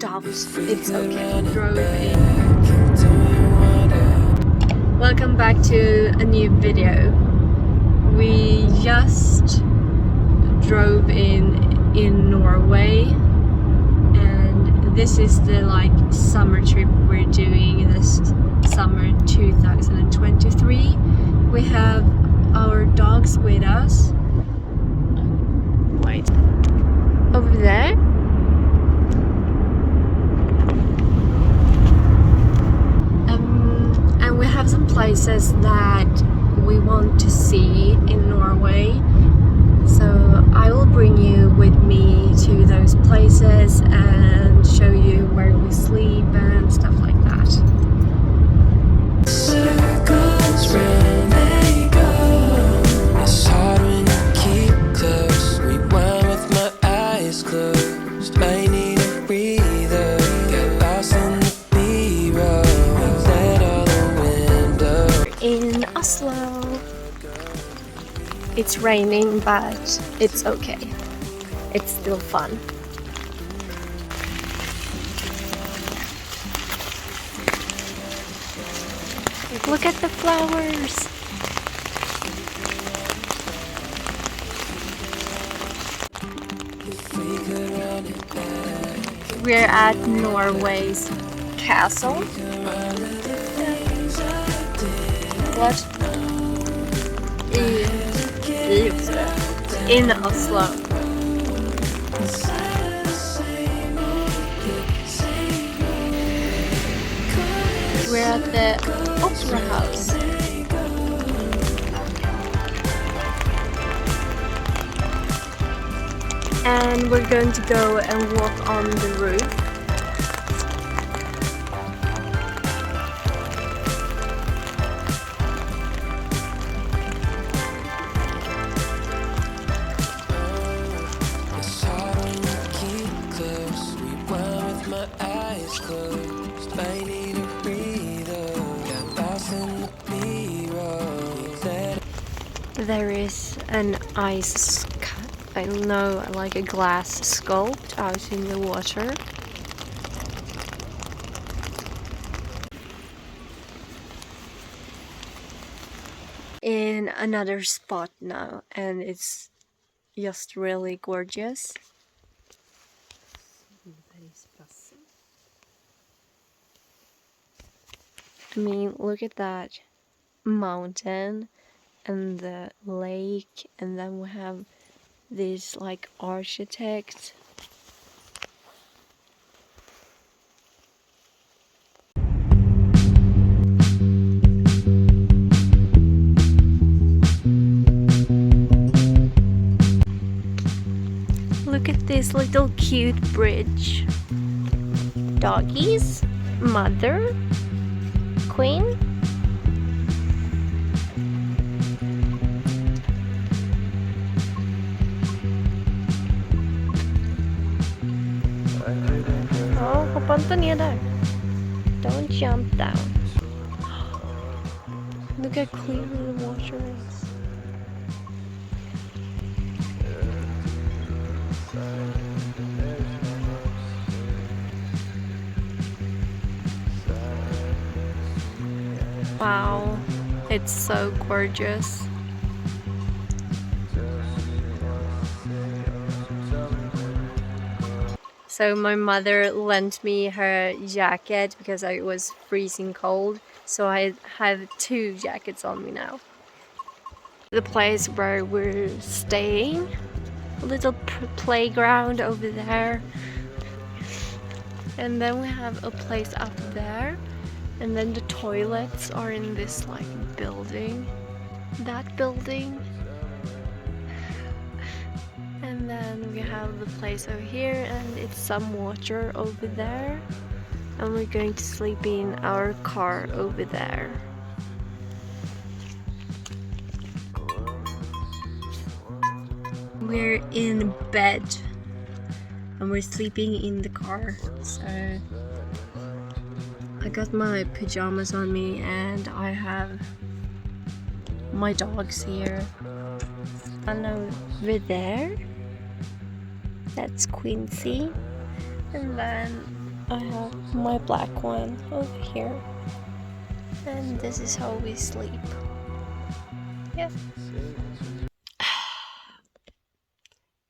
doves. It's okay. Drove in. Welcome back to a new video. We just drove in Norway, and this is the summer trip we're doing this summer 2023. We have our dogs with us. Wait, over there. And we have some places that we want to see in Norway, so I will bring you with me to those places and show you where we sleep and stuff like that. Circles round they go. It's hard when you keep close. Rewind with my eyes closed. Might need a breather. Get lost in the B-roll. Let all the windows. In Oslo. It's raining, but it's okay. It's still fun. Look at the flowers. We're at Norway's castle. What? In Oslo. We're at the Opera House. And we're going to go and walk on the roof. It's hard when you keep close. Rewind with my eyes closed. Might need a breather. Got lost in the B-roll. There is an ice, I don't know, like a glass sculpt out in the water. In another spot now, and it's just really gorgeous. I mean, look at that mountain and the lake, and then we have this architect. Look at this little cute bridge. Doggies, mother, queen. Oh, hoppa inte ner där. Don't jump down. Look how clear the water is. Wow, it's so gorgeous. So my mother lent me her jacket because I was freezing cold, so I have 2 jackets on me now. The place where we're staying, a little playground over there, and then we have a place up there, and then the toilets are in this building, that building. And then we have the place over here, and it's some water over there, and we're going to sleep in our car over there. We're in bed and we're sleeping in the car, so I got my pajamas on me and I have my dogs here. And over there, that's Quincy, and then I have my black one over here. And this is how we sleep. Yeah.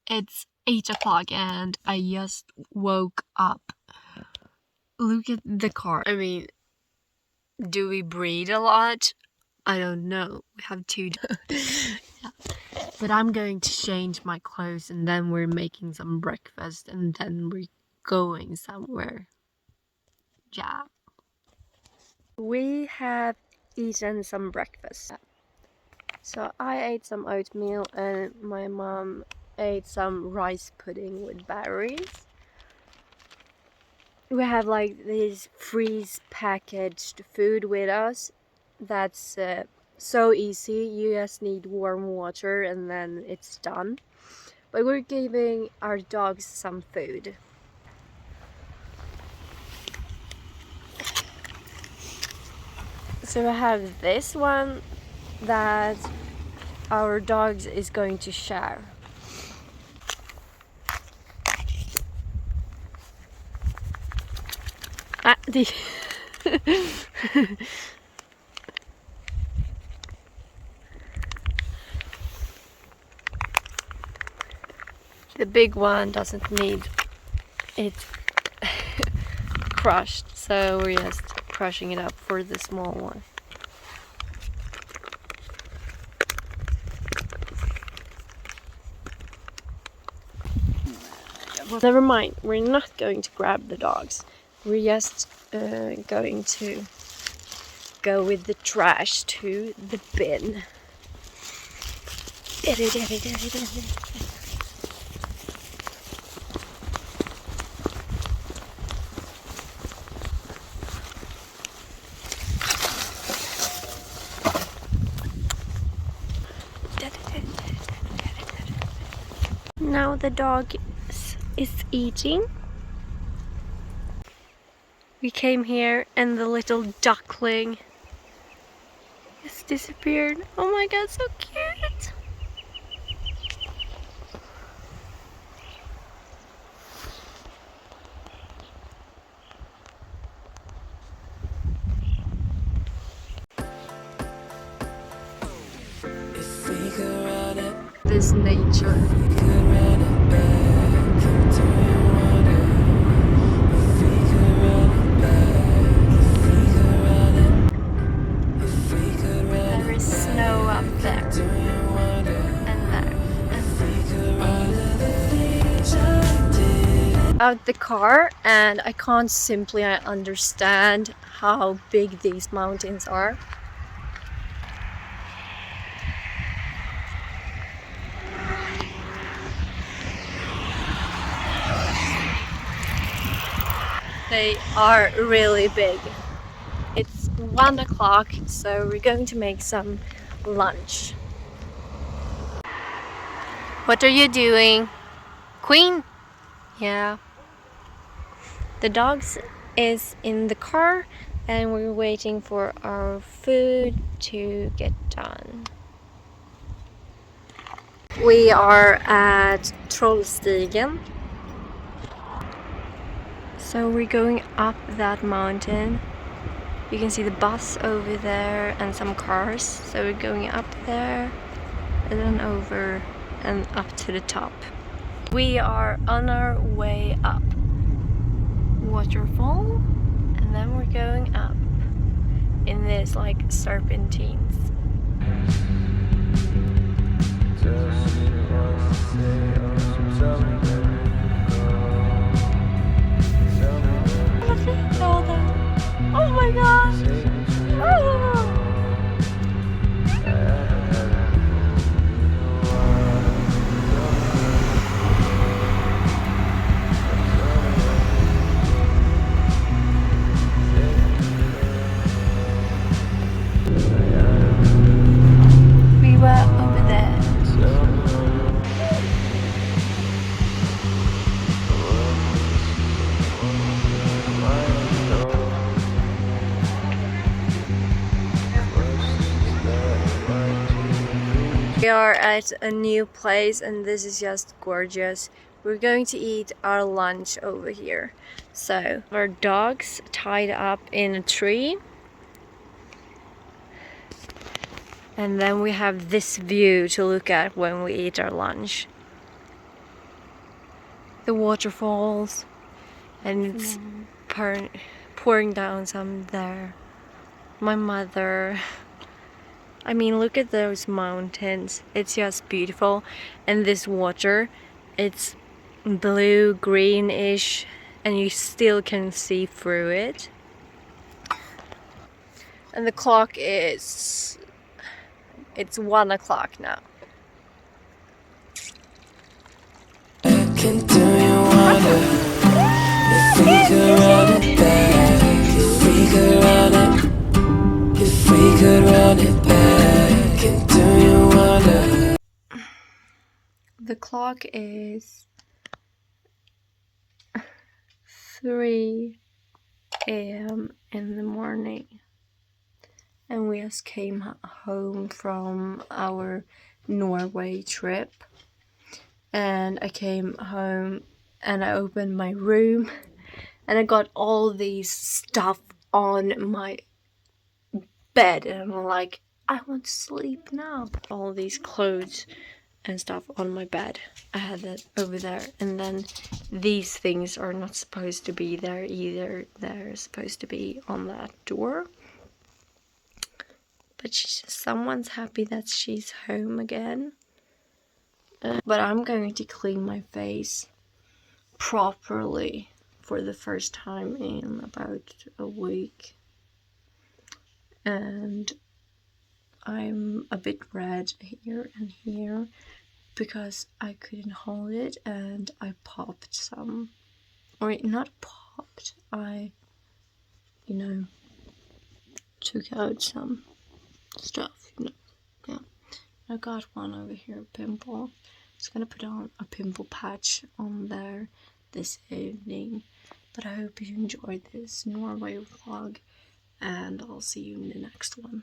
It's 8 o'clock and I just woke up. Look at the car. I mean, do we breathe a lot? I don't know. We have two. Yeah. But I'm going to change my clothes and then we're making some breakfast and then we're going somewhere. Yeah. We have eaten some breakfast. So I ate some oatmeal and my mom ate some rice pudding with berries. We have like this freeze packaged food with us that's so easy. You just need warm water and then it's done. But we're giving our dogs some food. So I have this one that our dogs is going to share. The big one doesn't need it crushed, so we're just crushing it up for the small one. Well, never mind, we're not going to grab the dogs. We're just going to go with the trash to the bin. Now the dog is eating. We came here and the little duckling has disappeared. Oh my god, so cute! If we could run it, This nature. we could run it back. Do you wonder if we could run it back? If we could run it, if we could run There it is snow up there. do you wonder And there. if we could run it the things I did? Out the car, and I can't simply understand how big these mountains are. They are really big. It's 1 o'clock, so we're going to make some lunch. What are you doing? Queen? Yeah. The dogs is in the car and we're waiting for our food to get done. We are at Trollstigen. So we're going up that mountain. You can see the bus over there and some cars. So we're going up there and then over and up to the top. We are on our way up. Waterfall, and then we're going up in this like serpentines. Oh my god! Oh. We were over there. We are at a new place and this is just gorgeous. We're going to eat our lunch over here. So our dog's tied up in a tree. And then we have this view to look at when we eat our lunch. The waterfalls, and it's pouring down some there. My mother. I mean, look at those mountains. It's just beautiful. And this water, it's blue, greenish, and you still can see through it. And the clock is... it's 1 o'clock now. Can do you wonder if we could run it back? If we could run it, if we could run it back, and do you wonder? The clock is 3 a.m. in the morning. And we just came home from our Norway trip. And I came home and I opened my room and I got all these stuff on my bed, and I'm like, I want to sleep now. All these clothes and stuff on my bed. I had that over there, and then these things are not supposed to be there either. They're supposed to be on that door. But someone's happy that she's home again. But I'm going to clean my face properly for the first time in about a week. And I'm a bit red here and here because I couldn't hold it and I popped some. Or not popped, I, took out some stuff, Yeah. I got one over here, pimple. Just gonna put on a pimple patch on there this evening. But I hope you enjoyed this Norway vlog, and I'll see you in the next one.